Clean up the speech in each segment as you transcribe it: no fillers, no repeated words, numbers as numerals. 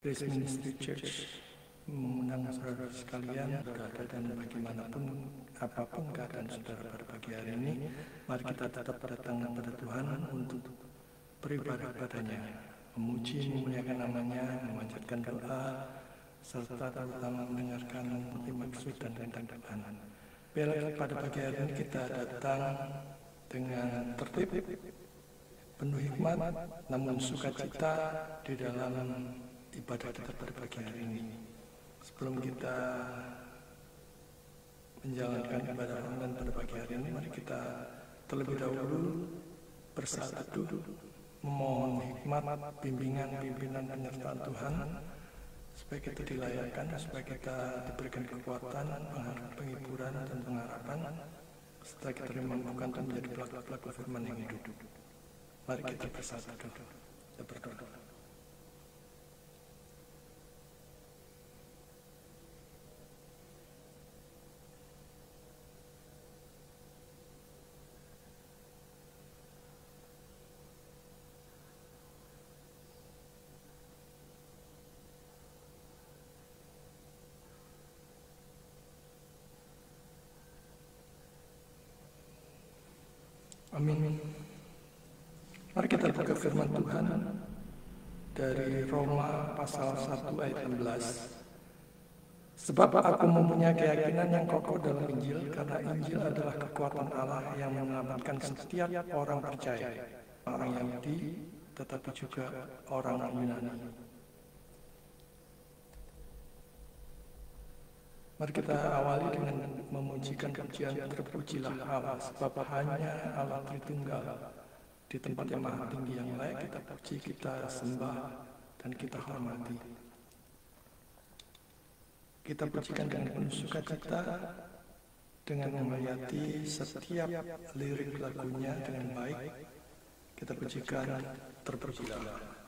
Grace Ministry Church mengundang saudara sekalian berada dan bagaimanapun apapun keadaan saudara pada pagi hari ini, mari kita tetap datang kepada Tuhan untuk beribadah padanya, memuji, memuliakan namanya, memanjatkan doa, serta terutama mendengarkan maksud dan kehendak Tuhan. Bila pada pagi hari ini kita datang dengan tertib, penuh hikmat, namun sukacita di dalam ibadah kita pada pagi hari ini. Sebelum kita menjalankan ibadah online pada pagi hari ini, mari kita terlebih dahulu bersatu teduh, memohon hikmat, bimbingan, pimpinan, penyertaan Tuhan, supaya kita dilayakkan, supaya kita diberikan kekuatan, penghiburan, dan pengharapan, setelah kita dimampukan untuk menjadi pelaku-pelaku firman yang hidup. Mari kita bersatu teduh, kita berdoa. Amin. Mari kita buka firman Tuhan dari Roma pasal 1 ayat 16. Sebab aku mempunyai keyakinan yang kokoh dalam Injil, karena Injil adalah kekuatan Allah yang menyelamatkan setiap orang percaya, orang Yahudi tetapi juga orang Yunani. Mari kita awali dengan memujikan pujian, terpujilah Allah, sebab hanya Allah Tritunggal di tempat yang maha tinggi yang layak kita puji, kita sembah, dan kita hormati. Kita pujikan dengan penuh sukacita, dengan menghayati setiap lirik lagunya dengan baik. Kita pujikan, terpujilah Allah.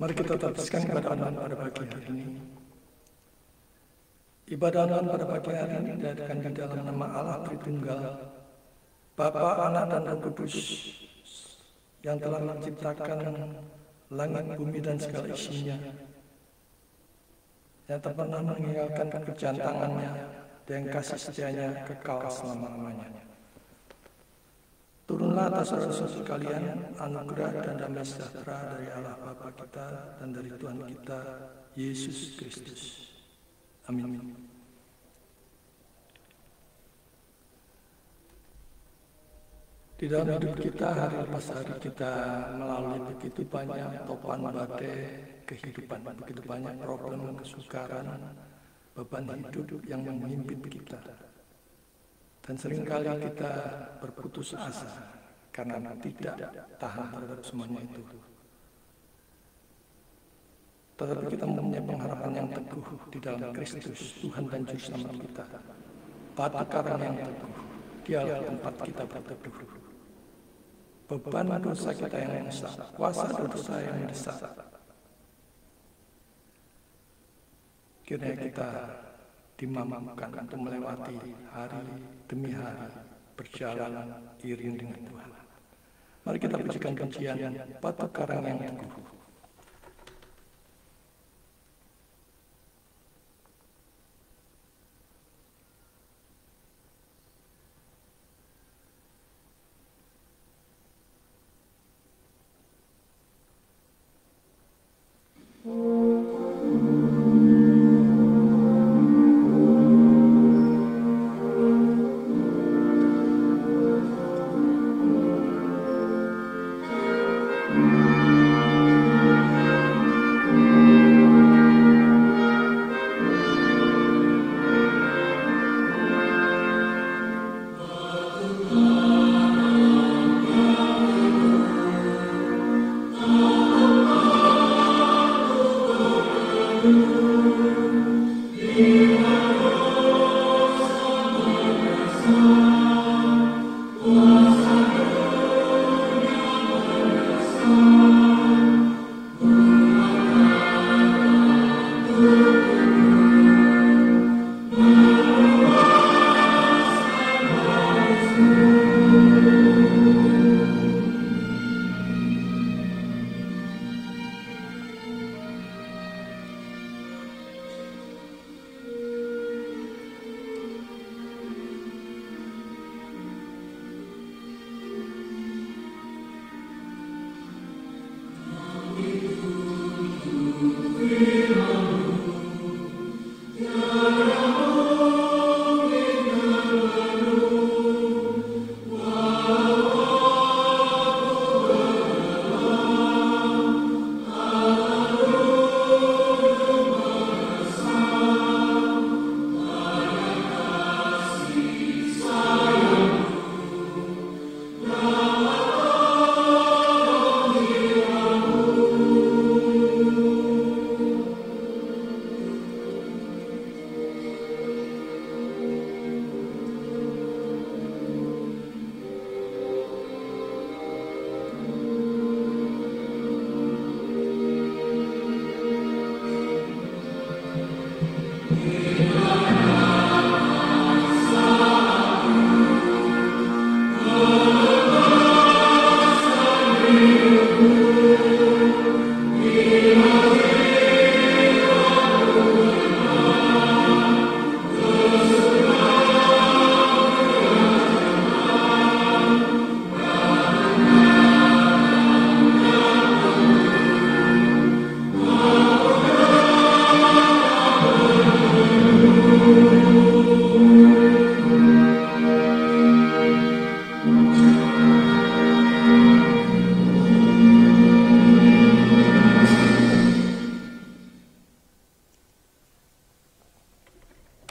Mari kita teruskan ibadah online pada pagi hari ini. Ibadah online pada pagi hari ini diadakan di dalam nama Allah Tritunggal, Bapa, Anak, dan Roh Kudus, yang telah menciptakan langit, bumi, dan segala isinya, yang tak pernah meninggalkan pekerjaan tangannya, dan kasih setianya kekal selama-lamanya. Turunlah atas saudara-saudara sekalian anugerah dan damai sejahtera dari Allah Bapa kita dan dari Tuhan kita Yesus Kristus. Amin. Di dalam hidup kita, hari lepas hari kita melalui begitu banyak topan badai kehidupan, begitu banyak problem, kesukaran, beban hidup yang memimpin kita. Dan seringkali kita berputus asa karena tidak tahan terhadap semuanya itu. Tetapi kita mempunyai pengharapan yang teguh di dalam Kristus, Tuhan dan Juru Selamat kita. Batu karang yang teguh, Dialah tempat kita berteduh. Beban dosa kita yang mendesak, kuasa dosa yang mendesak. Kiranya kita dimampukan untuk melewati hari demi hari berjalan iring dengan Tuhan. Mari kita pujikan pujian batu karang yang teguh.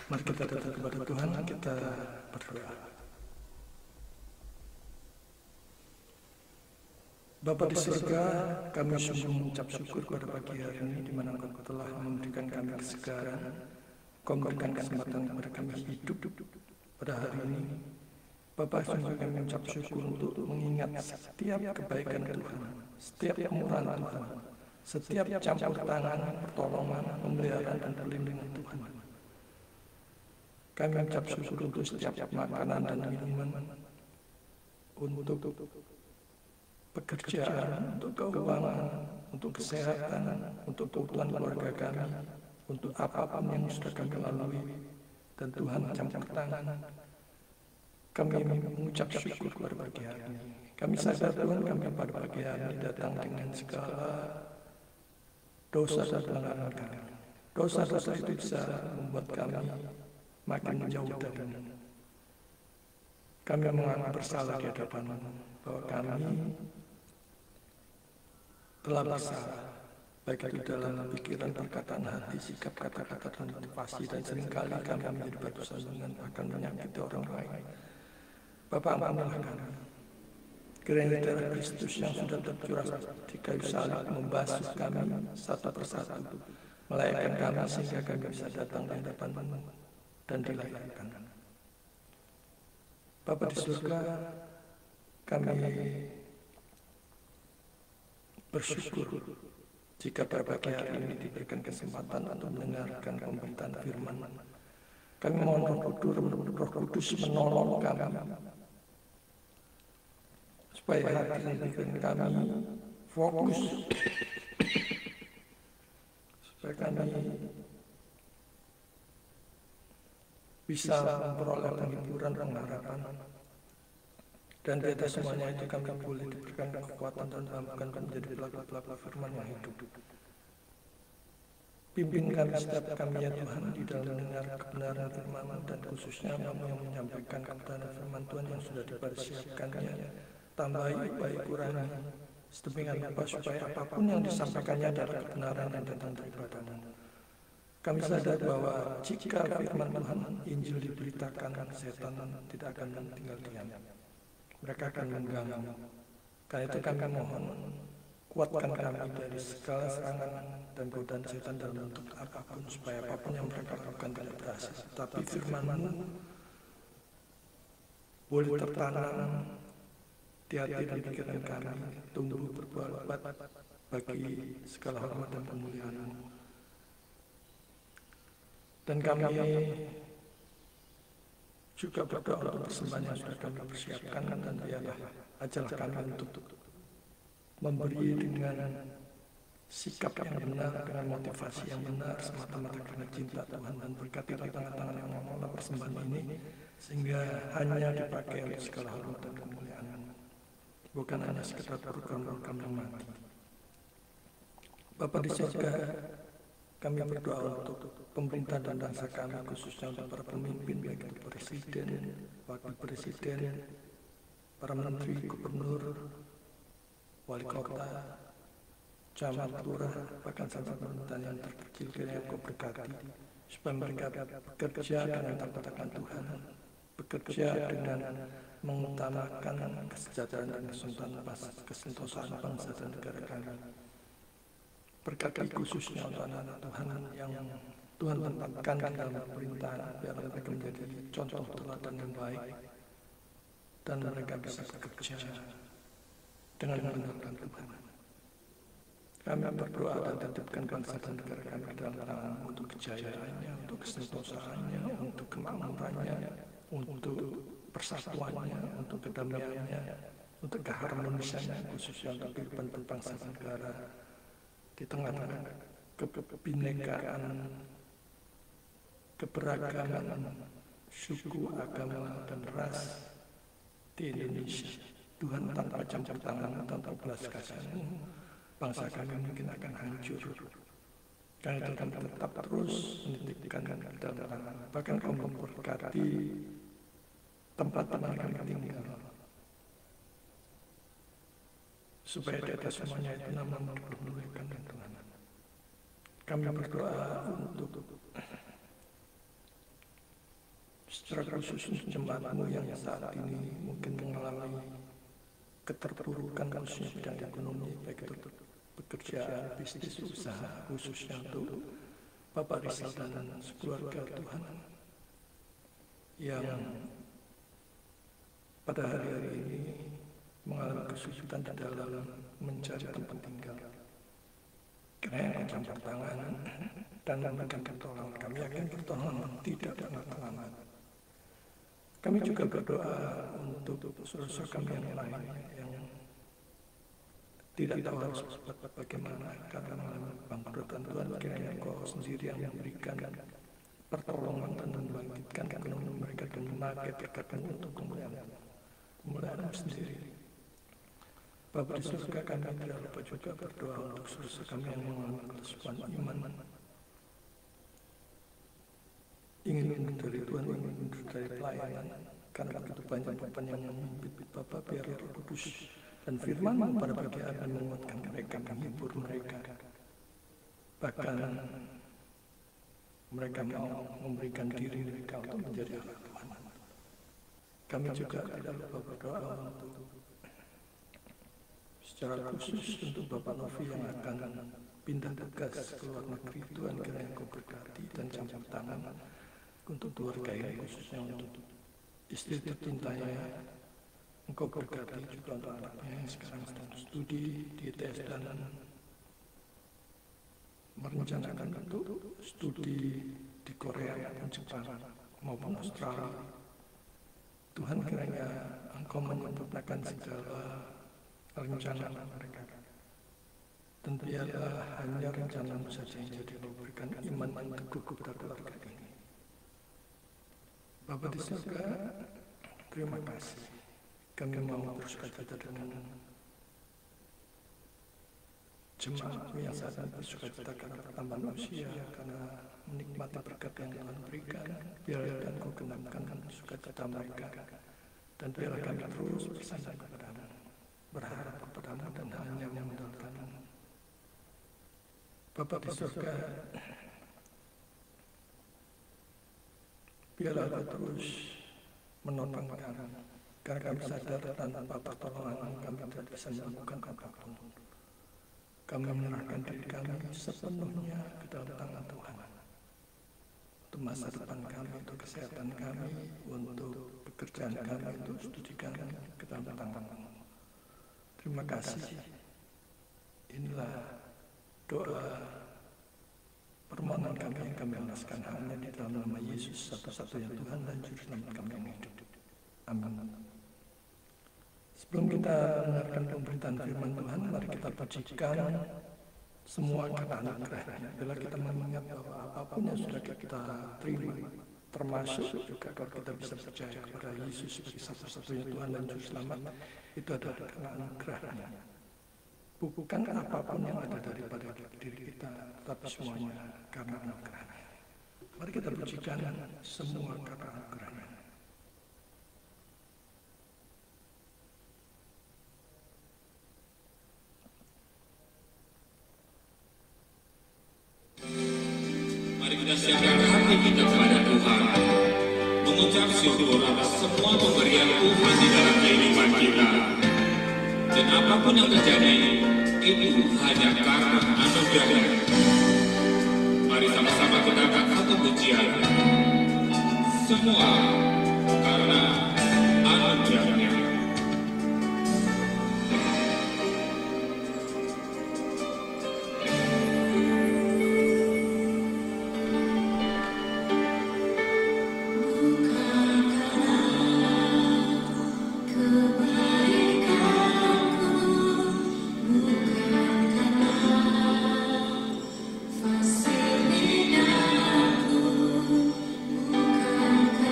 Mari kita datang kepada Tuhan, kita berdoa. Bapa di surga, kami sungguh mengucap syukur pada pagi hari ini di mana Engkau telah memberikan kami kesegaran, Engkau memberikan kesempatan kepada kami hidup pada hari ini. Bapa, sungguh kami mengucap syukur untuk mengingat setiap kebaikan Tuhan, setiap kemurahan Tuhan, setiap campur tangan, pertolongan, pemeliharaan dan perlindungan Tuhan. Kami mengucap syukur untuk setiap makanan dan minuman, untuk pekerjaan, untuk keuangan, untuk kesehatan, untuk kebutuhan keluarga kami, untuk apapun yang sudah kami lalui, dan Tuhan campur tangan. Kami mengucap syukur pada pagi hari ini. Kami sadar Tuhan, kami pada pagi hari ini datang dengan segala dosa dan pelanggaran kami. Dosa-dosa itu bisa membuat kami makin menjauh darimu. Kami mengaku bersalah di hadapan-Mu bahwa kami telah bersalah, baik itu dalam pikiran, perkataan, hati, sikap, kata-kata, dan motivasi, dan seringkali kami menjadi batu sandungan akan menyakiti orang lain. Bapa, ampunilah kami. Kiranya darah Kristus yang sudah tercurah di kayu salib membasuh kami satu persatu, melayakkan kami sehingga kami bisa datang di hadapan-Mu dan dilayakkan. Bapa di surga, kami bersyukur jika pada pagi hari ini diberikan kesempatan untuk mendengarkan pemberitaan firman. Kami mohon Roh Kudus menolong kami supaya hati dan pikiran kami fokus, supaya kami bisa memperoleh penghiburan dan harapan. Dan di atas semuanya itu kami boleh diberikan kekuatan dan mampukan menjadi pelaku-pelaku firman yang hidup. Pimpin kami setiap kami ya Tuhan di dalam mendengar kebenaran firman, dan khususnya Kamu yang menyampaikan kebenaran firman Tuhan yang sudah dipersiapkannya. Tambahi, baik kurangi, sedemikian rupa supaya apapun yang disampaikannya adalah kebenaran yang datang daripada-Mu. Kami sadar bahwa jika firman Tuhan, Injil diberitakan, setan tidak akan tinggal diam. Mereka akan mengganggu. Karena itu kami mohon, kuatkan kami dari segala serangan dan godaan setan dalam bentuk apapun, supaya apapun yang mereka lakukan tidak berhasil. Tapi firman-Mu boleh tertanam di hati dan pikiran kami, tumbuh berbuah lebat bagi segala hormat dan kemuliaan-Mu. Dan kami juga berdoa untuk persembahan yang sudah kami persiapkan, dan biarlah ajarlah kami untuk memberi dengan sikap yang benar, dengan motivasi yang benar, semata-mata karena cinta Tuhan, dan berkati tangan-tangan yang mengelola persembahan ini, sehingga hanya dipakai oleh segala hormat dan kemuliaan-Mu, bukan hanya sekedar program-program yang mati. Bapa di surga, kami berdoa untuk pemerintah dan bangsa kami, khususnya untuk para pemimpin, baik itu presiden, wakil presiden, para menteri, gubernur, wali kota, camat, lurah, bahkan sampai pemerintahan yang terkecil, kiranya Kau berkati, supaya mereka bekerja dengan takut-takut Tuhan, bekerja dengan mengutamakan kesejahteraan dan kesentosaan bangsa dan negara kami. Berkati khususnya untuk anak-anak Tuhan yang Tuhan tempatkan di dalam pemerintahan, biar mereka menjadi contoh teladan yang baik, dan mereka bisa bekerja dengan mengandalkan Tuhan. Kami berdoa dan titipkan bangsa dan negara kami dalam tangan-Mu, untuk kejayaannya, untuk kesentosaannya, untuk kemakmurannya, untuk persatuannya, untuk kedamaiannya, untuk keharmonisannya, khususnya untuk kehidupan berbangsa dan negara di tengah-tengah kebinekaan, keberagaman suku, agama, dan ras di Indonesia. Tuhan, tanpa campur tangan, tanpa belas kasihan-Mu, bangsa kami mungkin akan hancur. Karena itu kami tetap terus menitipkan ke dalam tangan. Bahkan Kau memberkati tempat-tempat kami tinggal, supaya di atas semuanya itu nama-Mu dipermuliakan dan Tuhan. Kami berdoa untuk secara khusus untuk jemaat-Mu yang saat ini mungkin mengalami keterpurukan, khususnya bidang ekonomi, baik itu pekerjaan, bisnis, usaha, khususnya untuk Bapak Rizal dan sekeluarga Tuhan yang pada hari-hari ini mengalami kesulitan di dalam mencari tempat tinggal. Karena yang campur tangan dan memberikan pertolongan, kami yakin pertolongan tidak pernah terlambat. Kami juga berdoa untuk saudara-saudara kami yang lain yang tidak tahu harus berbuat bagaimana karena mengalami bangkrutan. Tuhan, kiranya Engkau sendiri yang memberikan pertolongan dan membangkitkan ekonomi mereka dan memakai berkat-Mu untuk kemuliaan sendiri. Bapa di surga, kami tidak lupa juga berdoa untuk saudara kami yang mengalami kesusahan iman, ingin mundur dari Tuhan, ingin mundur dari pelayanan, karena begitu banyak beban yang memimpin Bapa. Biar Roh Kudus dan firman-Mu pada pagi hari menguatkan mereka, menghibur mereka, bahkan mereka mau memberikan diri mereka untuk menjadi anak Tuhan. Kami juga tidak lupa berdoa untuk secara khusus untuk Bapak Novi yang akan pindah tugas ke luar negeri. Tuhan, kiranya Engkau berkati dan campur tangan untuk keluarga ini, khususnya untuk istri tercintanya. Engkau berkati juga untuk anaknya yang sekarang sedang studi di ITS dan merencanakan untuk studi di Korea maupun Jepang maupun Australia. Tuhan, kiranya Engkau menyempurnakan segala rencana mereka, dan biarlah hanya rencana-Mu saja yang jadi, memberikan iman yang teguh kepada keluarga ini. Bapa di surga, terima kasih. Kami mau bersukacita dengan jemaat yang saat ini bersukacita karena pertambahan usia, karena menikmati berkat yang Tuhan berikan. Biarlah Engkau genapkan sukacita mereka, dan biarlah kami terus bersandar kepada-Mu, berharap kepada-Mu dan hanya mengandalkan-Mu. Bapa di surga, biarlah Engkau terus menopang kami, karena kami sadar tanpa pertolongan-Mu kami tidak bisa melakukan apapun. Kami menyerahkan diri kami sepenuhnya ke dalam tangan Tuhan, untuk masa depan kami, untuk kesehatan kami, untuk pekerjaan kami, untuk studi kami, ke dalam tangan-Mu. Terima kasih. Inilah doa permohonan kami yang kami alaskan hanya di dalam nama Yesus, satu-satunya Tuhan dan Juru Selamat kami yang hidup. Amin. Sebelum kita mendengarkan pemberitaan firman Tuhan, mari kita pujikan semua kata anugerah-Nya. Bila kita mengingat bahwa apapun yang sudah kita terima, termasuk juga kalau kita bisa percaya kepada Yesus sebagai satu-satunya Tuhan dan Juru Selamat, itu adalah karena anugerah-Nya. Bukan apapun yang ada daripada diri kita, tetapi semuanya karena anugerah-Nya. Mari kita pujikan semua kata anugerah-Nya. Mari kita siapkan hati kita kepada Tuhan, mengucap syukur atas semua pemberian Tuhan di dalam kehidupan kita. Dan apapun yang terjadi, itu hanya karena anugerah-Nya. Mari sama-sama kita angkat satu pujian. Semua karena anugerah-Nya.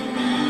Bukan karena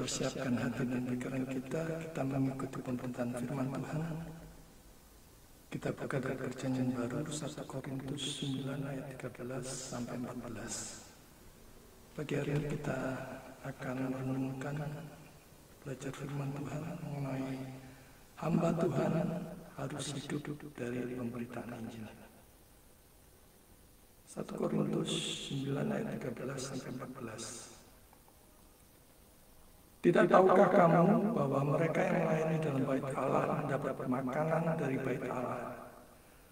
persiapkan hati dan pikiran kita mengikuti pemberitaan firman Tuhan. Kita buka dari Perjanjian Baru 1 Korintus 9 ayat 13 sampai 14. Pagi hari ini kita akan merenungkan belajar firman Tuhan mengenai hamba Tuhan harus hidup dari pemberitaan Injil. 1 Korintus 9 ayat 13 sampai 14. Tidak tahukah kamu bahwa mereka yang melayani dalam bait Allah mendapat makanan dari bait Allah,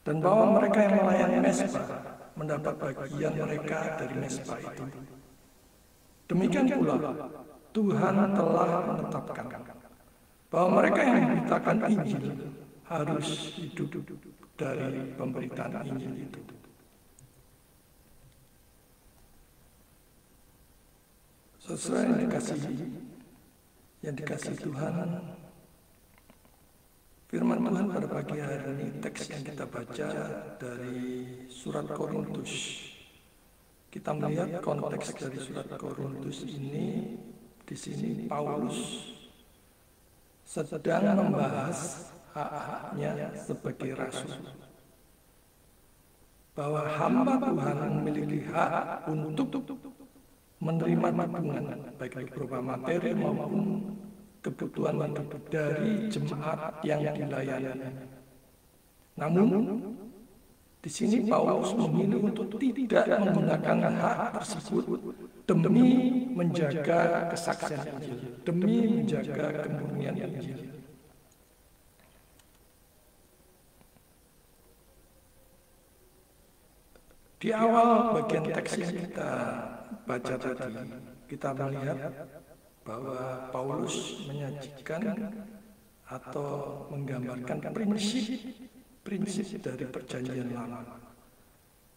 dan bahwa mereka yang melayani mezbah mendapat bagian mereka dari mezbah itu? Demikian pula Tuhan telah menetapkan bahwa mereka yang memberitakan Injil harus hidup dari pemberitaan Injil itu. Sesuai yang dikasih Tuhan, firman Tuhan pada pagi hari ini, teks yang kita baca dari surat Korintus. Kita melihat konteks dari surat Korintus ini. Di sini Paulus sedang membahas hak-haknya sebagai rasul, bahwa hamba Tuhan memiliki hak untuk menerima dukungan, baik berupa materi maupun kebutuhan dari jemaat yang dilayani. Namun, di sini Paulus memilih untuk tidak menggunakan hak tersebut demi menjaga kesaksian Injil, demi menjaga kemurnian Injil. Di awal bagian teks yang kita baca tadi, kita melihat bahwa Paulus menyajikan atau menggambarkan prinsip dari perjanjian lama.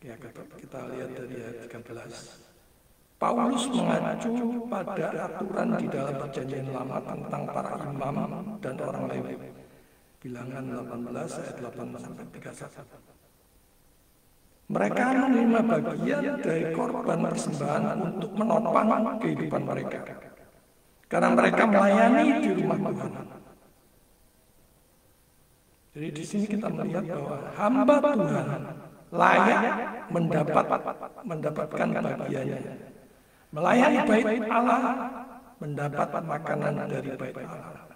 Ya, kita lihat dari ayat 13. Paulus mengacu pada aturan di dalam perjanjian lama tentang para imam dan orang Lewi. Bilangan 18 ayat 8 sampai 31. Mereka menerima bagian dari korban persembahan untuk menopang kehidupan mereka, karena mereka melayani di rumah Tuhan. Jadi di sini kita melihat bahwa hamba Tuhan layak mendapatkan bagiannya. Melayani bait Allah, mendapat makanan dari bait Allah.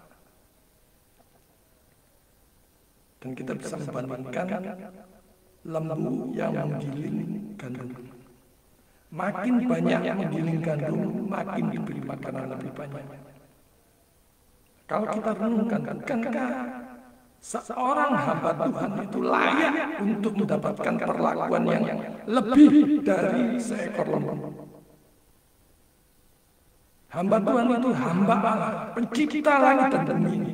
Dan kita bisa membandingkan lembu yang menggiling gandum. Makin banyak menggiling gandum, makin diberi makanan lebih banyak. Kalau kita renungkan, bukankah seorang hamba Tuhan itu layak untuk mendapatkan perlakuan yang lebih dari seekor lembu? Hamba Tuhan itu hamba Allah, pencipta langit dan bumi ini.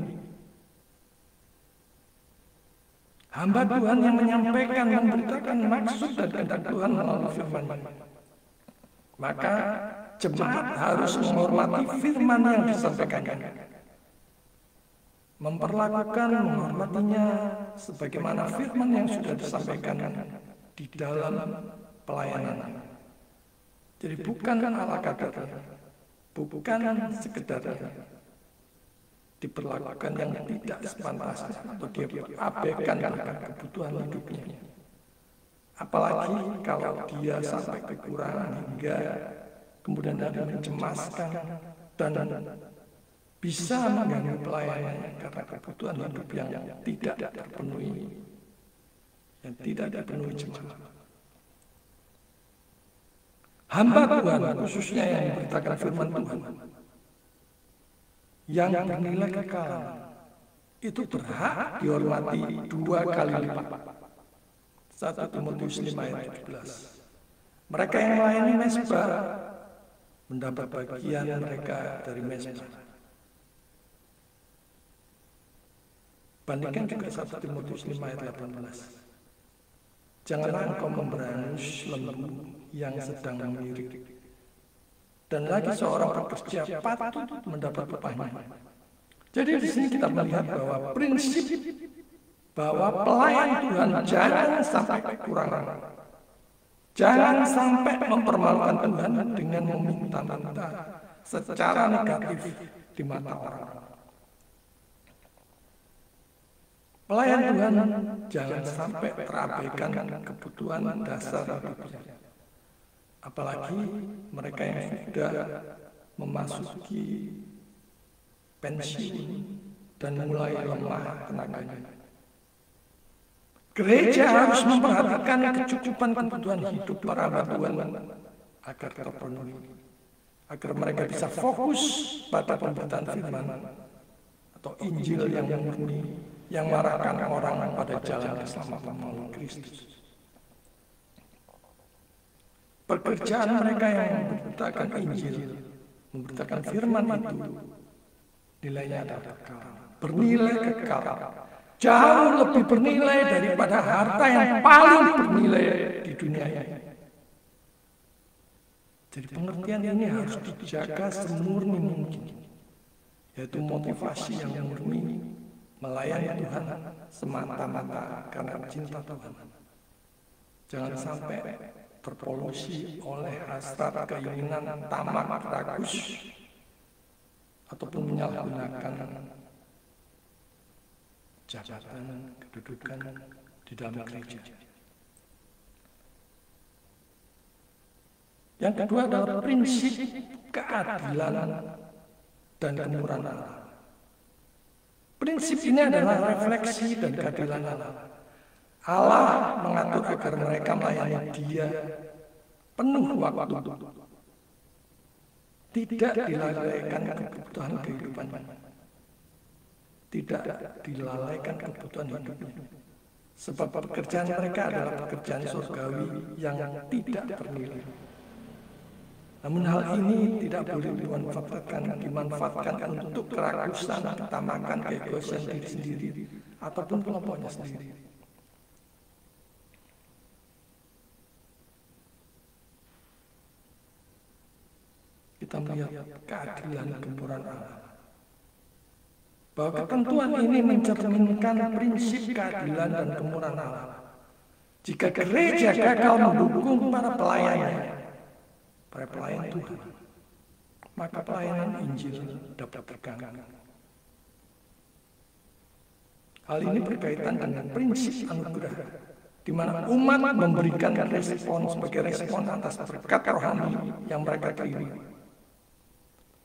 Hamba Tuhan yang menyampaikan, memberitakan maksud dan kehendak Tuhan melalui firman. Maka jemaat harus menghormati firman yang disampaikan, menghormatinya sebagaimana firman yang sudah disampaikan di dalam pelayanan. Jadi bukan ala kadarnya, bukan sekedar diperlakukan yang tidak sepantasnya atau dia abaikan kebutuhan hidupnya. Apalagi kalau dia sampai kekurangan hingga kemudian dia mencemaskan dan bisa mengganggu pelayanannya karena kebutuhan hidup yang tidak terpenuhi, yang tidak dipenuhi jemaat. Hamba Tuhan, khususnya yang memberitakan firman Tuhan, yang bernilai kekal, itu berhak dihormati 2 kali lipat. 1 Timotius 5 ayat 17. Mereka yang melayani mezbah mendapat bagian mereka dari mezbah. Bandingkan juga 1 Timotius 5 ayat 18. Janganlah engkau memberangus lembu yang sedang mengirik, dan lagi seorang pekerja patut mendapat upahnya. Jadi di sini kita melihat bahwa prinsip bahwa pelayan Tuhan jangan sampai kekurangan, jangan sampai mempermalukan Tuhan dengan meminta-minta secara negatif di mata orang. Pelayan Tuhan jangan sampai terabaikan kebutuhan dasar hidupnya. Apalagi mereka yang sudah memasuki pensiun dan mulai lemah tenaganya. Gereja harus memperhatikan kecukupan kebutuhan hidup para hamba Tuhan agar terpenuhi, agar mereka bisa fokus pada pemberitaan firman atau Injil yang murni, yang mengarahkan orang pada jalan keselamatan melalui Kristus. Pekerjaan mereka yang memberitakan Injil, memberitakan firman itu, nilainya adalah kekal, bernilai kekal, jauh lebih bernilai daripada harta yang paling bernilai di dunia ini. Jadi pengertian ini harus dijaga semurni mungkin, yaitu motivasi yang murni melayani Tuhan semata-mata karena cinta Tuhan. Jangan sampai terpolusi oleh hasrat, keinginan, tamak, ragus, ataupun menyalahgunakan jabatan, kedudukan di dalam gereja. Yang kedua adalah prinsip keadilan dan kemurahan Allah. Prinsip ini adalah refleksi dan keadilan Allah. Allah mengatur agar mereka melayani Dia penuh waktu, tidak dilalaikan kebutuhan kehidupannya, tidak dilalaikan kebutuhan hidupnya. Sebab pekerjaan mereka adalah pekerjaan surgawi yang tidak bernilai. Namun hal ini tidak boleh dimanfaatkan untuk kerakusan, ketamakan, keegoisan diri sendiri ataupun kelompoknya sendiri. Kita melihat keadilan kemurahan Allah. Bahwa ketentuan ini mencerminkan prinsip keadilan dan kemurahan Allah. Jika gereja gagal mendukung para pelayannya, para pelayan Tuhan, maka pelayanan Injil dapat terganggu. Hal ini berkaitan dengan prinsip anugerah, di mana umat memberikan respon sebagai respon atas berkat rohani yang mereka terima.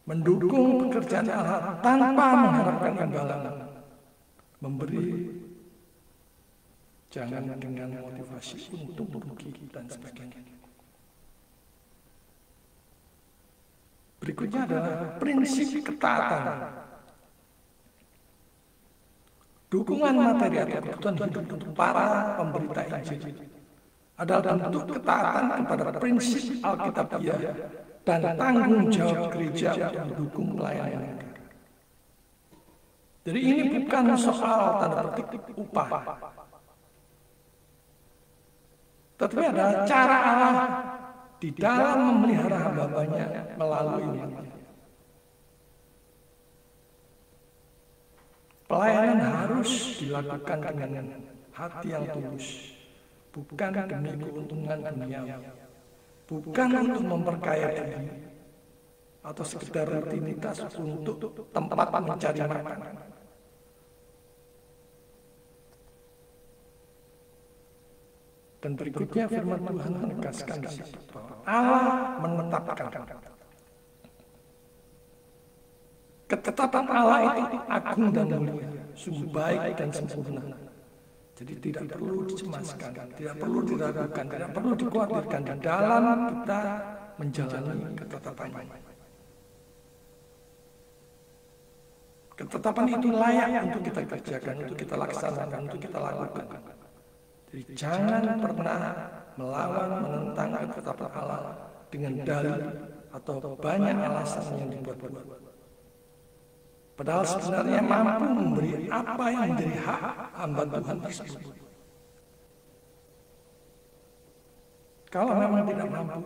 Mendukung pekerjaan Allah tanpa mengharapkan imbalan. Memberi jangan dengan motivasi untuk merugi dan sebagainya. Berikutnya adalah prinsip ketaatan. Dukungan materi atau kebutuhan hidup untuk para pemberita Injil adalah bentuk ketaatan kepada prinsip Alkitabiah dan tanggung jawab gereja untuk mendukung pelayanan mereka. Jadi ini bukan soal tanda petik upah, tetapi ada cara Allah di dalam memelihara hamba-hambanya melalui umatnya. Pelayanan harus dilakukan dengan hati yang tulus, bukan demi keuntungan duniawi, bukan untuk memperkaya diri atau sekedar rutinitas untuk tempat mencari makan. Dan berikutnya firman Tuhan menegaskan di situ bahwa Allah menetapkan. Ketetapan Allah itu agung dan mulia, sungguh baik dan sempurna. Jadi tidak perlu dicemaskan, tidak perlu diragukan, tidak perlu dikhawatirkan di dalam kita menjalani ketetapannya. Ketetapan itu layak untuk kita kerjakan, untuk kita laksanakan, untuk kita lakukan. Jadi jangan pernah melawan, menentang ketetapan Allah dengan dalil atau banyak alasan yang dibuat-buat. Padahal sebenarnya mampu memberi apa yang menjadi hak hamba Tuhan tersebut. Kalau memang tidak mampu,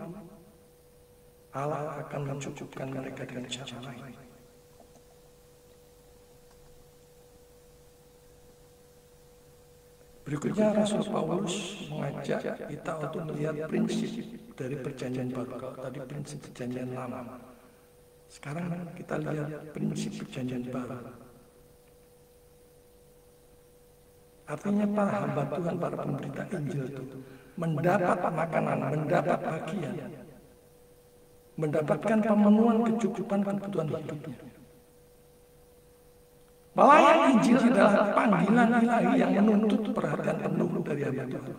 Allah akan mencukupkan mereka dengan cara lain. Berikutnya Rasul Paulus mengajak kita untuk melihat prinsip dari perjanjian baru. Kalau tadi prinsip perjanjian lama, Sekarang kita lihat prinsip perjanjian baru. Artinya para hamba Tuhan, para pemberita Injil itu mendapat makanan, mendapat bagian, mendapatkan pemenuhan kecukupan kebutuhan hidupnya. Pelayan Injil adalah panggilan ilahi yang menuntut perhatian penuh dari hamba Tuhan.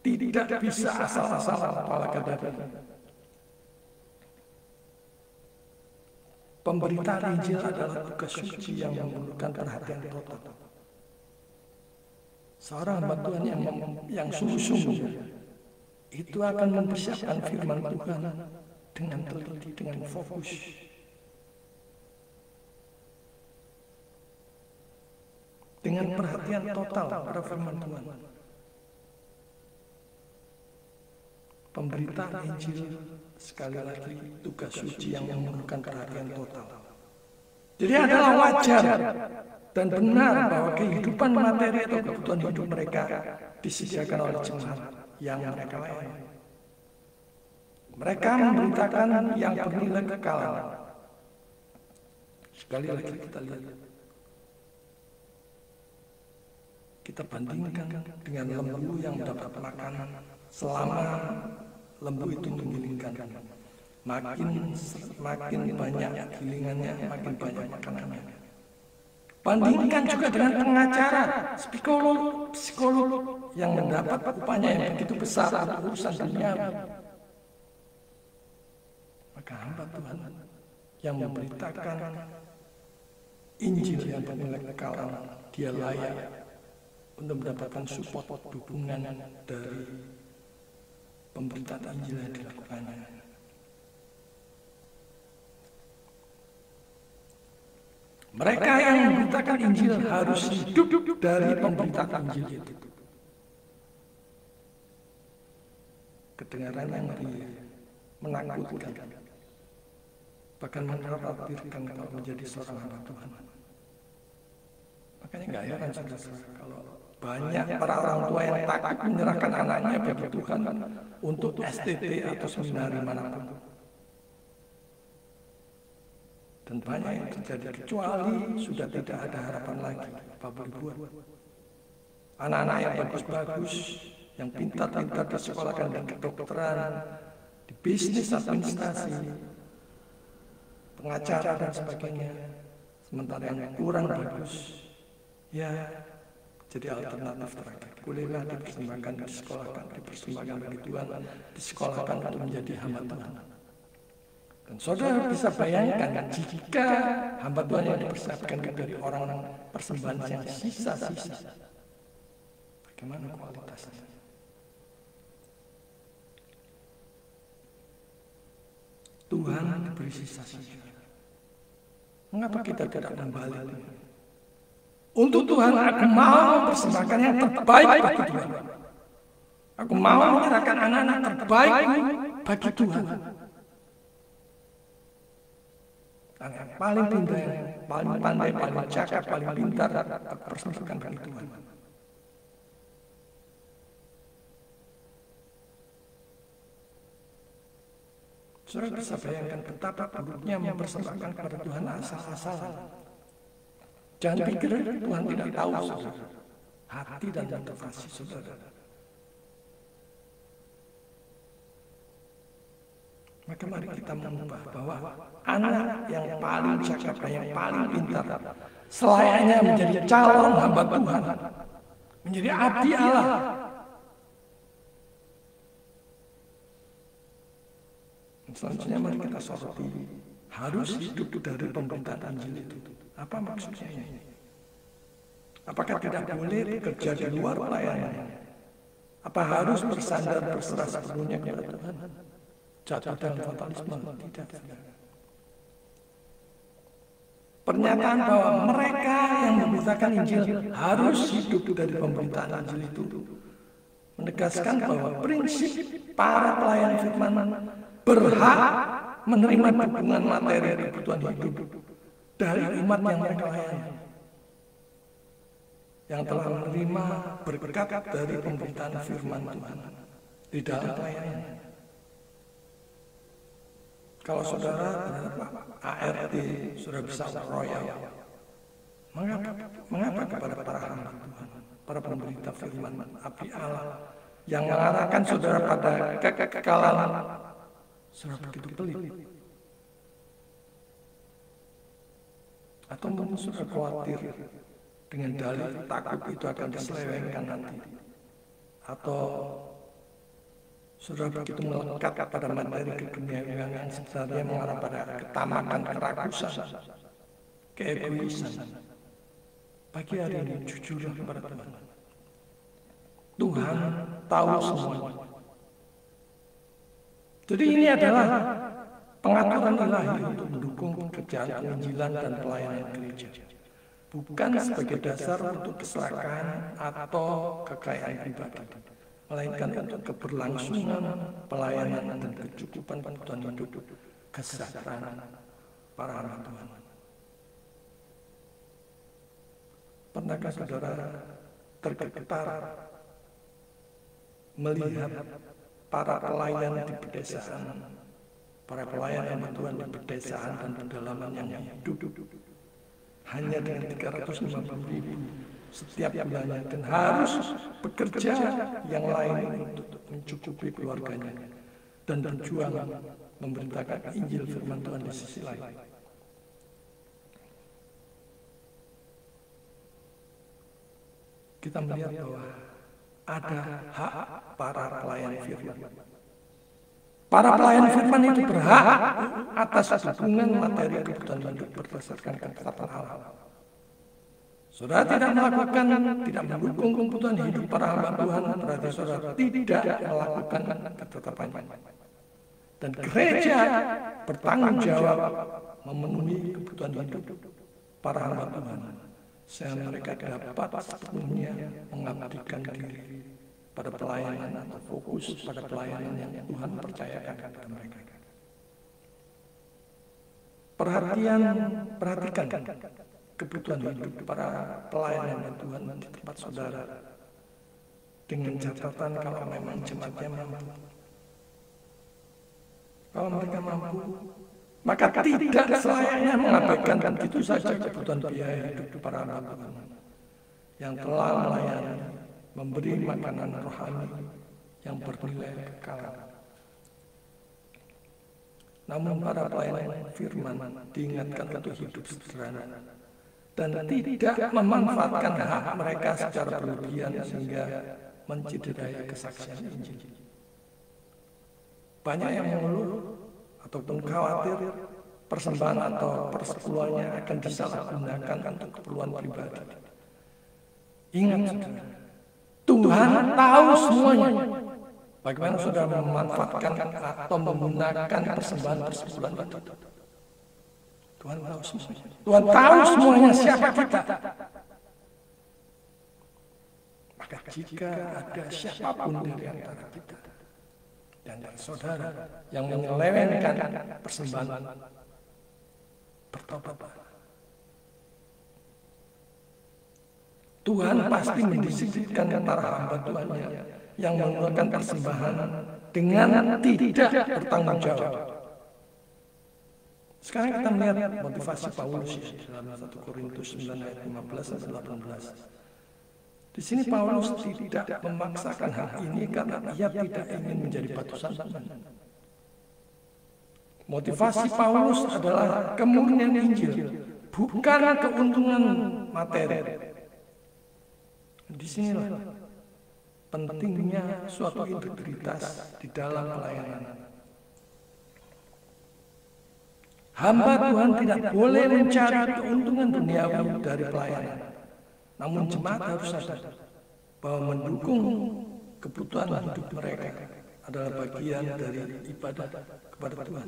Tidak bisa asal-asalan kepala kadang. Pemberitaan Injil adalah tugas suci yang memerlukan perhatian total. Seorang hamba Tuhan yang sungguh-sungguh itu akan mempersiapkan firman Tuhan dengan teliti, dengan fokus. Dengan perhatian total pada firman Tuhan. Pemberitaan Injil sekali lagi tugas suci yang memerlukan perhatian total. Jadi adalah wajar dan benar bahwa kehidupan materi atau kebutuhan hidup mereka disediakan oleh jemaat yang mereka layani. Mereka memberitakan yang bernilai kekal. Sekali lagi kita lihat. Kita bandingkan dengan lembu yang mendapat makanan selama lembu itu menggilingkan. Makin banyak gilingannya, makin banyak makanannya. Bandingkan juga dengan pengacara, psikolog yang mendapat upahnya yang begitu besar untuk urusan dunia. Maka hamba Tuhan yang memberitakan Injil yang bernilai kekal, dia layak untuk mendapatkan support, dukungan dari pemberitaan Injil yang dilakukannya. Mereka yang memberitakan Injil harus hidup dari pemberitaan Injil itu. Kedengarannya menakutkan, bahkan mengkhawatirkan kalau menjadi seorang hamba Tuhan. Makanya nggak heran saudara kalau banyak para orang tua yang takut menyerahkan anaknya bagi Tuhan untuk STT atau seminari manapun. Dan banyak yang terjadi kecuali sudah tidak ada harapan lagi. Apa boleh buat? Anak-anak yang bagus-bagus, yang pintar-pintar disekolahkan di kedokteran, di bisnis administrasi, pengacara dan sebagainya. Sementara yang kurang bagus, ya jadi alternatif terakhir. Bolehlah dipersembahkan, disekolahkan, dipersembahkan bagi Tuhan, disekolahkan untuk menjadi hamba Tuhan. Dan saudara bisa bayangkan jika hamba Tuhan yang dipersiapkan dari orang-orang persembahan yang sisa-sisa, bagaimana kualitasnya? Tuhan beri sisa-sisa. Mengapa kita tidak membalik? Untuk Tuhan, aku mau mempersembahkan yang terbaik bagi Tuhan. Aku mau menyerahkan anak-anak terbaik bagi Tuhan. Yang paling pintar, paling pandai, paling cakap, paling pintar, aku persembahkan bagi Tuhan. Saudara bisa bayangkan betapa buruknya mempersembahkan kepada Tuhan asal-asalan. Jangan pikir Tuhan tidak tahu saudara, hati dan motivasi saudara. Maka mari kita mengubah bahwa anak yang paling cakap, yang paling pintar, selayaknya menjadi calon hamba Tuhan, menjadi abdi Allah. Selanjutnya mari kita soroti, harus hidup dari pemberitaan Injil itu. Apa maksudnya ini? Apakah tidak boleh bekerja di luar pelayanan? Apa harus bersandar berserah sepenuhnya kepada Tuhan? Jatuh dalam fatalisme? Tidak. Pernyataan bahwa mereka yang memberitakan Injil harus hidup dari pemberitaan Injil itu menegaskan bahwa prinsip para pelayan firman berhak menerima dukungan materi kebutuhan hidup dari umat yang mereka layani, yang telah menerima berkat dari pemberitaan firman Tuhan di dalam pelayanan. Kalau saudara ART sudah bisa royal, mengapa kepada para hamba Tuhan, para pemberita firman api Allah yang mengarahkan saudara pada kekekalan, saudara begitu pelit? Atau mungkin saudara khawatir dengan dalih takut itu akan diselewengkan nanti? Atau saudara begitu melekat pada materi keduniawian yang sebenarnya mengarah pada ketamakan, kerakusan, keegoisan? Pagi hari ini jujurlah kepada Tuhan. Tuhan tahu semuanya. Jadi ini adalah pengaturan ilahi untuk mendukung pekerjaan penginjilan dan pelayanan gereja, bukan sebagai dasar untuk keserakahan atau kekayaan pribadi, melainkan untuk keberlangsungan pelayanan dan kecukupan kebutuhan hidup kesejahteraan para hamba Tuhan. Pernahkah saudara tergetar melihat para pelayan di pedesaan, para pelayan hamba Tuhan di pedesaan dan pedalaman yang hidup hanya dengan 350.000 setiap bulannya dan harus bekerja yang lain untuk mencukupi keluarganya dan berjuang memberitakan Injil firman Tuhan di sisi lain? Kita melihat bahwa ada hak para pelayan firman. Para pelayan firman itu berhak atas dukungan materi kebutuhan hidup berdasarkan ketetapan Allah. Saudara tidak mendukung kebutuhan hidup para hamba Tuhan, berarti saudara tidak melakukan ketetapannya. Dan gereja bertanggung jawab memenuhi kebutuhan hidup para hamba Tuhan, sehingga mereka dapat sepenuhnya mengabdikan diri pada pelayanan atau fokus pada pelayanan yang Tuhan percayakan kepada mereka. Perhatikan kebutuhan hidup para pelayanan Tuhan di tempat saudara dengan catatan kalau memang jemaatnya mampu. Kalau mereka mampu, maka tidak selayaknya mengabaikan begitu saja kebutuhan biaya hidup para hamba Tuhan yang telah melayani, memberi makanan rohani yang bernilai kekal. Namun para pelayan firman diingatkan untuk hidup sederhana dan tidak memanfaatkan hak mereka secara berlebihan sehingga mencederai kesaksian Injil. Banyak yang mengeluh ataupun khawatir persembahan atau persepuluhannya akan disalahgunakan untuk keperluan pribadi. Ingat, Tuhan tahu semuanya. Bagaimana saudara memanfaatkan atau menggunakan persembahan persepuluhan itu? Tuhan tahu semuanya. Tuhan tahu semuanya siapa kita. Maka jika ada siapapun dari antara kita dan dari saudara yang menyelewengkan persembahan, bertobat. Tuhan pasti mendisiplinkan para hamba Tuhannya yang mengeluarkan persembahan dengan tidak bertanggung jawab. Sekarang kita melihat motivasi Paulus dalam 1 Korintus 9 ayat 15 sampai 18. Di sini Paulus tidak memaksakan hal ini karena ia tidak ingin menjadi batu sandungan. Motivasi Paulus adalah kemurnian Injil, bukan keuntungan materi. Di sinilah pentingnya suatu integritas di dalam pelayanan. Hamba Tuhan tidak boleh mencari keuntungan duniawi dari pelayanan. Namun jemaat harus sadar bahwa mendukung kebutuhan hidup mereka adalah bagian dari ibadah kepada Tuhan.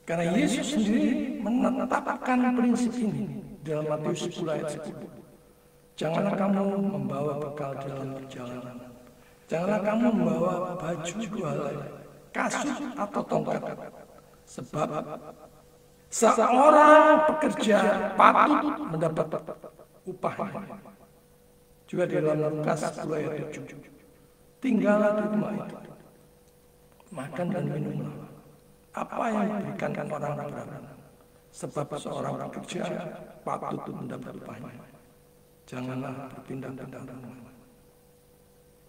Karena Yesus sendiri menetapkan prinsip ini dalam Matius 10 ayat 10. Janganlah kamu membawa bekal dalam perjalanan. Janganlah kamu membawa baju 2 helai, kasut atau tongkat. Sebab seorang pekerja patut mendapat upahnya. Juga di dalam Lukas 10 ayat 7. Tinggallah di rumah itu, makan dan minumlah, apa yang diberikan orang beragam. Sebab seorang pekerja patut mendapat upahnya. Janganlah berpindah-pindah rumah.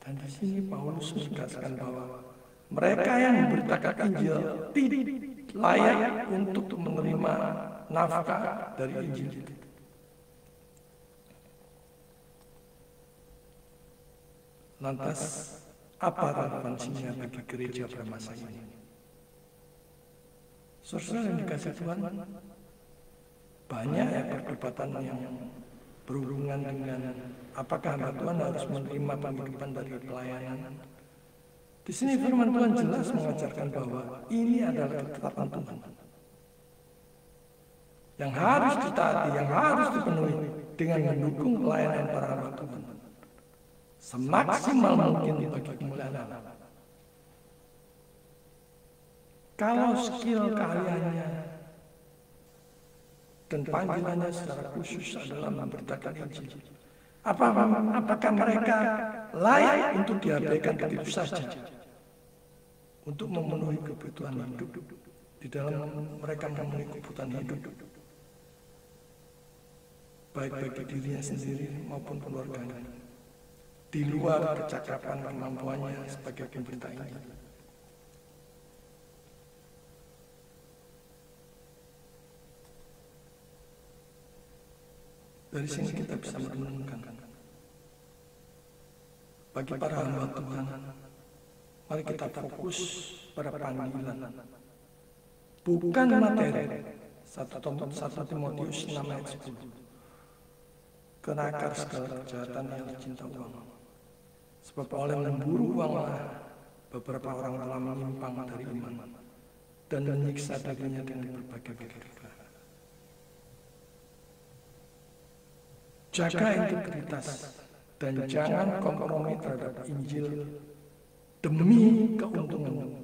Dan di sini Paulus menegaskan bahwa mereka yang memberitakan Injil tidak layak untuk menerima nafkah dari Injil itu. Lantas, apa relevansinya bagi gereja pada masa ini? Saudara yang dikasih Tuhan, banyak perdebatan yang berhubungan dengan apakah hamba Tuhan harus menerima penghidupan dari pelayanan. Di sini firman Tuhan jelas mengajarkan bahwa ini adalah ketetapan Tuhan yang harus ditaati, yang harus dipenuhi dengan mendukung pelayanan para hamba Tuhan semaksimal mungkin bagi kemuliaan Allah. Kalau skill keahliannya dan panggilannya secara khusus adalah memberitakan Injil, apakah mereka layak untuk diabaikan begitu saja untuk memenuhi kebutuhan hidup di dalam mereka memenuhi kebutuhan hidup baik bagi dirinya sendiri maupun keluarganya di luar kecakapan kemampuannya sebagai pemberita Injil. Dari sini kita bisa merenungkan bagi para hamba Tuhan, mari kita fokus pada panggilan, bukan materi. 1 Timotius 6 ayat 10. Karena akar segala kejahatan ialah cinta uang. Sebab oleh memburu uanglah beberapa orang telah menyimpang dari iman dan menyiksa dirinya dengan berbagai riba. Jaga integritas dan jangan kompromi terhadap Injil demi keuntungan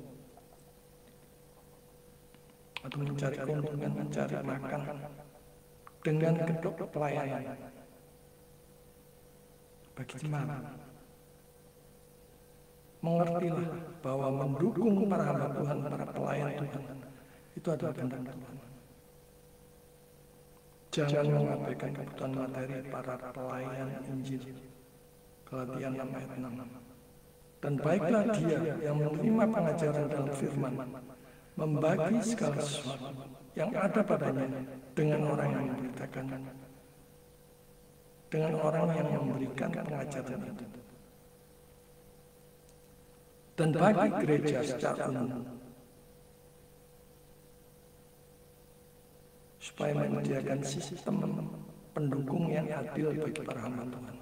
atau mencari keuntungan, mencari makan dengan kedok pelayanan bagi jemaat. Mengertilah bahwa mendukung para hamba Tuhan, para pelayan Tuhan itu adalah kehendak Tuhan. Jangan mengabaikan kebutuhan materi para pelayan Injil. Galatia 6 ayat 6. Dan baiklah dia yang menerima pengajaran dalam firman, membagi segala sesuatu yang ada padanya dengan orang yang memberitakannya, dengan orang yang memberikan pengajaran itu. Dan bagi gereja secara umum, supaya menyediakan sistem pendukung yang adil bagi para hamba Tuhan,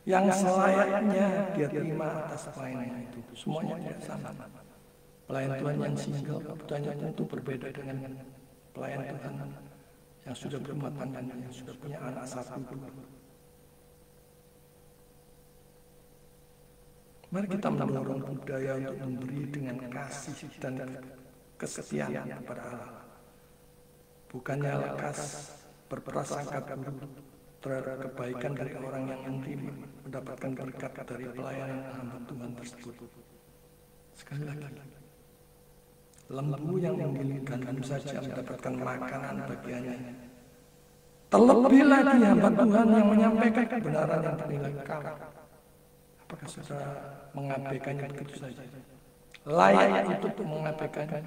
yang selayaknya dia terima atas pelayanan itu. Semuanya tidak sama. Pelayan Tuhan yang single kebutuhannya tentu berbeda dengan pelayan Tuhan yang sudah berumah tangga, yang sudah punya anak 1, 2. Mari kita mendorong budaya untuk memberi dengan kasih dan kesetiaan kepada Allah. Bukannya lekas berprasangka buruk terhadap kebaikan dari orang yang menerima, mendapatkan berkat dari pelayanan hamba Tuhan tersebut. Sekali lagi, lembu yang memilih gandum saja mendapatkan makanan bagiannya. Terlebih lagi hamba Tuhan yang menyampaikan kebenaran yang bernilai kekal. Apakah saudara mengabaikannya begitu saja? Layak untuk mengabaikannya?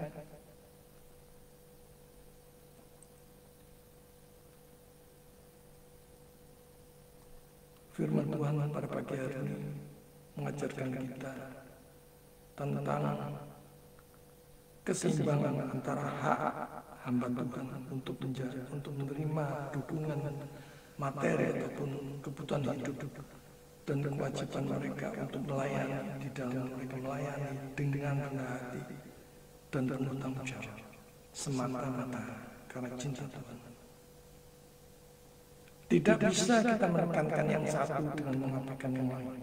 Firman Tuhan pada pagi hari ini mengajarkan kita tentang keseimbangan antara hak hamba Tuhan untuk menerima dukungan materi ataupun kebutuhan hidup dan kewajiban mereka untuk melayani di dalam mereka melayani dengan rendah hati dan penuh tanggung jawab semata-mata karena cinta Tuhan. Tidak bisa kita menekankan yang satu dengan mengabaikan yang lain.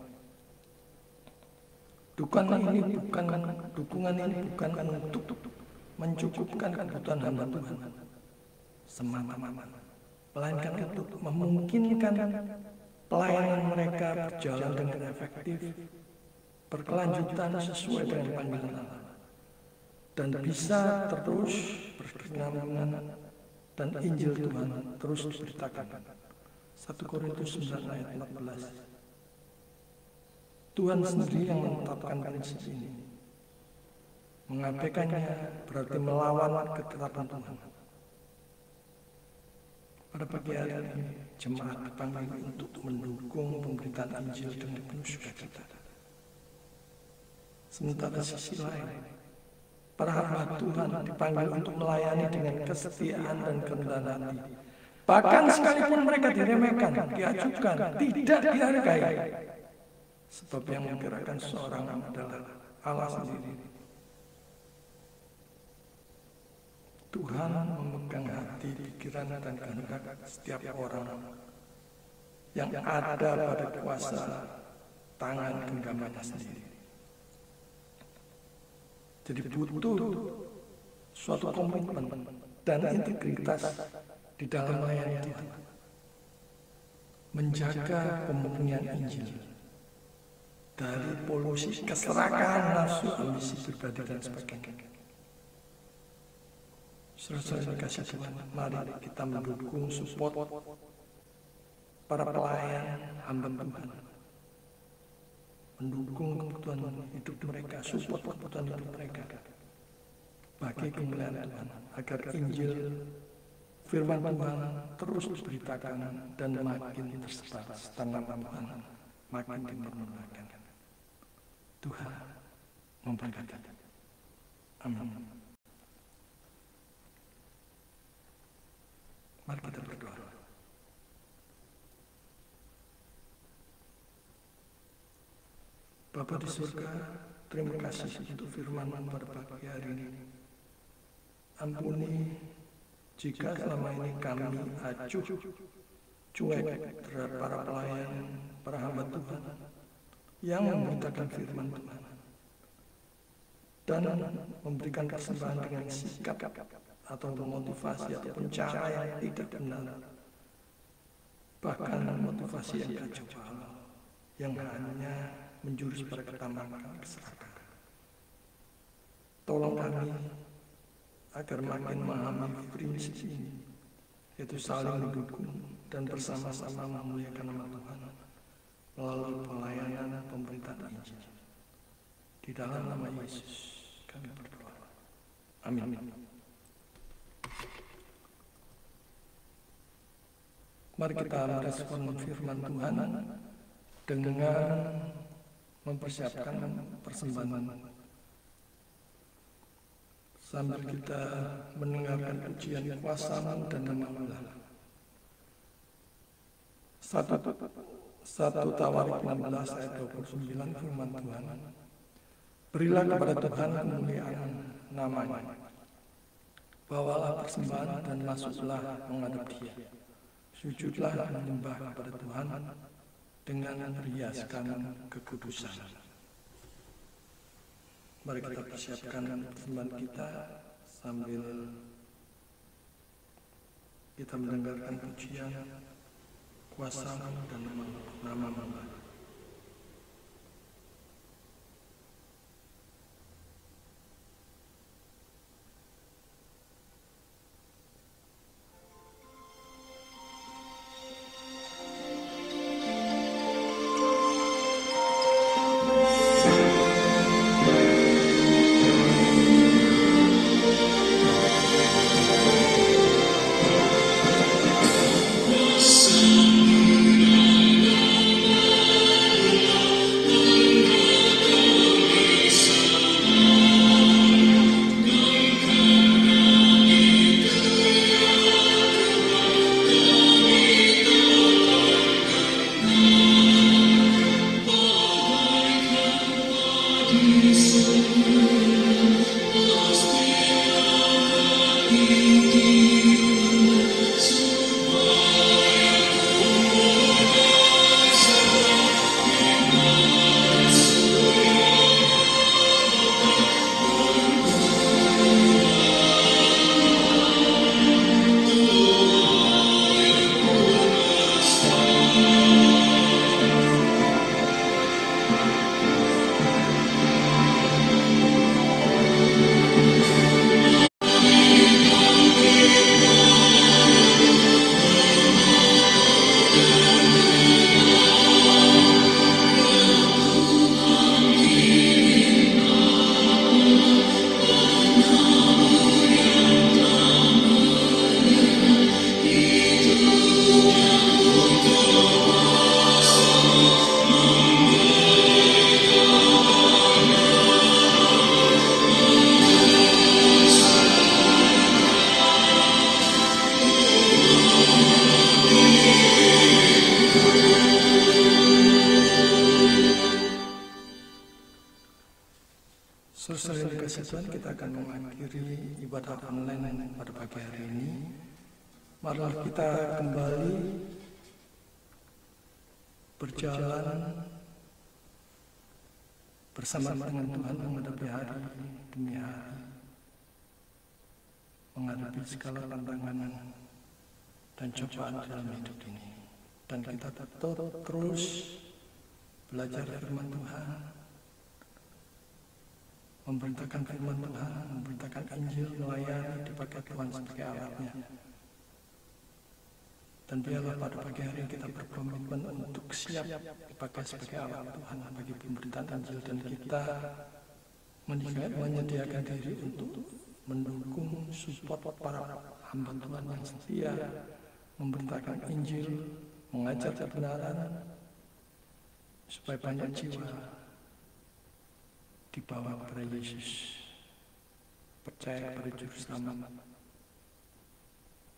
Dukungan ini bukan untuk mencukupkan kebutuhan hamba Tuhan semata-mata, melainkan untuk memungkinkan pelayanan mereka berjalan dengan efektif, berkelanjutan sesuai dengan panggilan Allah. dan bisa terus berkesinambungan dan Injil Tuhan terus diberitakan. 1 Korintus 9 ayat 14. Tuhan sendiri yang menetapkan prinsip ini. Mengabaikannya berarti melawan ketetapan Tuhan. Pada pagi hari ini, jemaat dipanggil untuk mendukung pemberitaan Injil dengan penuh sukacita. Sementara sisi lain, para hamba Tuhan dipanggil untuk melayani dengan kesetiaan dan kerendahan hati. Bahkan sekalipun mereka diremehkan, diacuhkan, tidak dihargai. Sebab yang menggerakkan seorang adalah Allah sendiri. Tuhan memegang hati, pikiran, dan kehendak setiap orang yang ada pada kuasa tangan genggamannya sendiri. Jadi butuh suatu komitmen dan integritas di dalam melayani Tuhan, menjaga pemurnian Injil dari polusi keserakahan, nafsu, ambisi pribadi dan sebagainya. Saudara-saudara dikasih Tuhan, mari kita mendukung, support para pelayan hamba Tuhan, mendukung kebutuhan hidup mereka, support kebutuhan hidup mereka bagi kemuliaan Tuhan, agar Injil firman Tuhan terus diberitakan dan makin tersebar, setengah Tuhan makin dipermuliakan. Tuhan memberkati. Amin. Mari kita berdoa. Bapa di surga, terima kasih untuk firman-Mu pada pagi hari ini. Ampuni jika selama ini kami acuh, cuek terhadap para pelayan, para hamba Tuhan yang memberitakan firman Tuhan dan memberikan persembahan dengan sikap atau memotivasi ataupun cara yang tidak benar, bahkan motivasi yang kacau balau, yang hanya menjurus pada ketamakan, keserakahan. Tolong kami agar makin memahami prinsip ini, yaitu saling mendukung dan bersama-sama memuliakan nama Tuhan melalui pelayanan pemberitaan Injil. Di dalam nama Yesus kami berdoa. Amin. Mari kita merespon firman Tuhan dengan mempersiapkan persembahan sambil kita mendengarkan pujian kuasa-Mu dan nama-Mu. 1 Tawarik 16 ayat 29 firman Tuhan. Berilah kepada Tuhan kemuliaan nama-Nya. Bawalah persembahan dan masuklah menghadap Dia. Sujudlah menyembah kepada Tuhan dengan meriaskan kekudusan. Mari kita persiapkan persembahan kita sambil kita mendengarkan pujian kuasa-Mu dan nama-Mu. Saudara dikasih Tuhan, kita akan mengakhiri ibadah online pada pagi hari ini. Marilah kita kembali berjalan bersama dengan Tuhan menghadapi hari demi hari, menghadapi segala tantangan dan cobaan dalam hidup ini. Dan kita terus belajar firman Tuhan, memberitakan firman Tuhan, memberitakan Injil, melayani, dipakai Tuhan sebagai alatnya. Dan biarlah pada pagi hari kita berkomitmen untuk siap dipakai sebagai alat Tuhan bagi pemberitaan Injil, dan kita menyediakan diri untuk mendukung support para hamba Tuhan yang setia memberitakan Injil, mengajar kebenaran, supaya banyak jiwa dibawa kepada Yesus, percaya kepada Juru Selamat,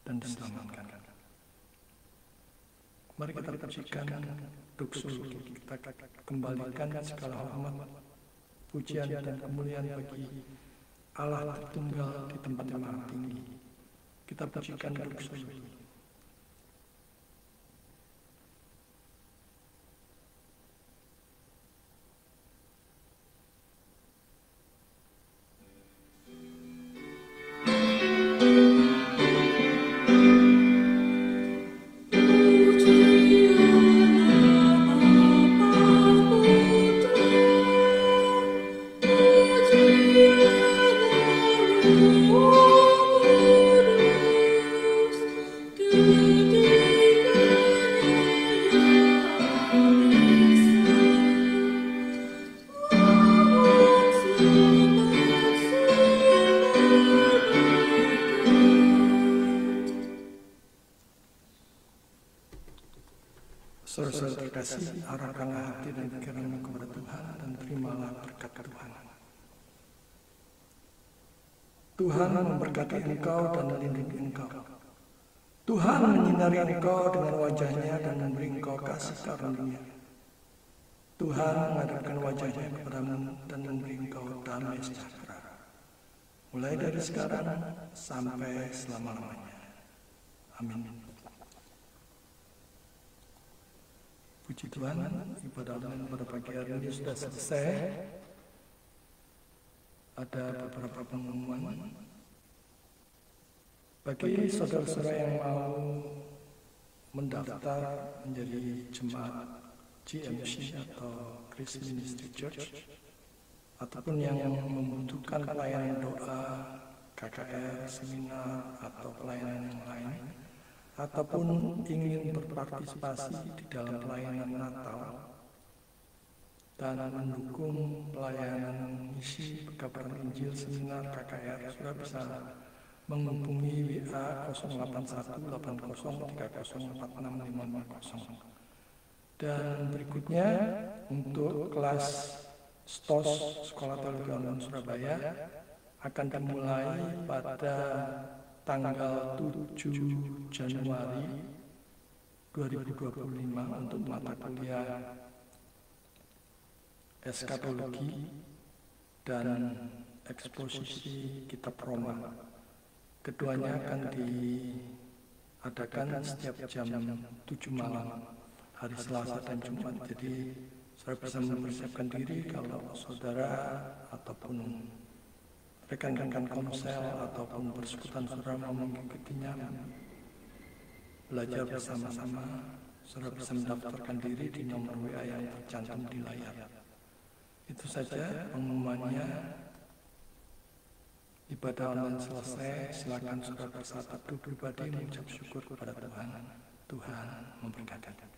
dan diselamatkan. Mari kita pujikan Doksur, kita kembalikan segala hormat, pujian dan kemuliaan bagi Allah Tritunggal di tempat yang maha tinggi. Kita pujikan Doksur. Saudara terkasih, arahkanlah hati dan pikiranmu kepada Tuhan dan terimalah berkat Tuhan. Tuhan memberkati engkau dan melindungi engkau. Tuhan menyinari engkau dengan wajahnya dan memberi engkau kasih karunia. Tuhan menghadapkan wajahnya kepadamu dan memberi engkau damai sejahtera, mulai dari sekarang sampai selama-lamanya. Amin. Puji Tuhan, ibadah online pada pagi hari ini sudah selesai. Ada beberapa pengumuman. Bagi saudara-saudara yang mau mendaftar menjadi jemaat GMC atau Christ Ministry Church, ataupun yang membutuhkan pelayanan doa, KKR, seminar, atau pelayanan yang lain, ataupun ingin berpartisipasi di dalam pelayanan Natal dan mendukung pelayanan misi perkabaran Injil, seminar, KKR, sudah bisa menghubungi WA 081803046550. Dan berikutnya untuk kelas STOS Sekolah Teologi Online Surabaya akan dimulai pada tanggal 7 Januari 2025 untuk mata kuliah eskatologi dan eksposisi kitab Roma. Keduanya akan diadakan setiap jam 7 malam, hari Selasa dan Jumat. Jadi saudara bisa mempersiapkan diri kalau saudara ataupun rekan-rekan komsel ataupun persekutuan saudara mau mengikutinya, belajar bersama-sama. Saudara bisa mendaftarkan diri di nomor WA yang tercantum di layar. Itu saja pengumumannya. Ibadah online selesai. Silakan saudara bersaat teduh pribadi mengucap syukur kepada Tuhan. Tuhan memberkati.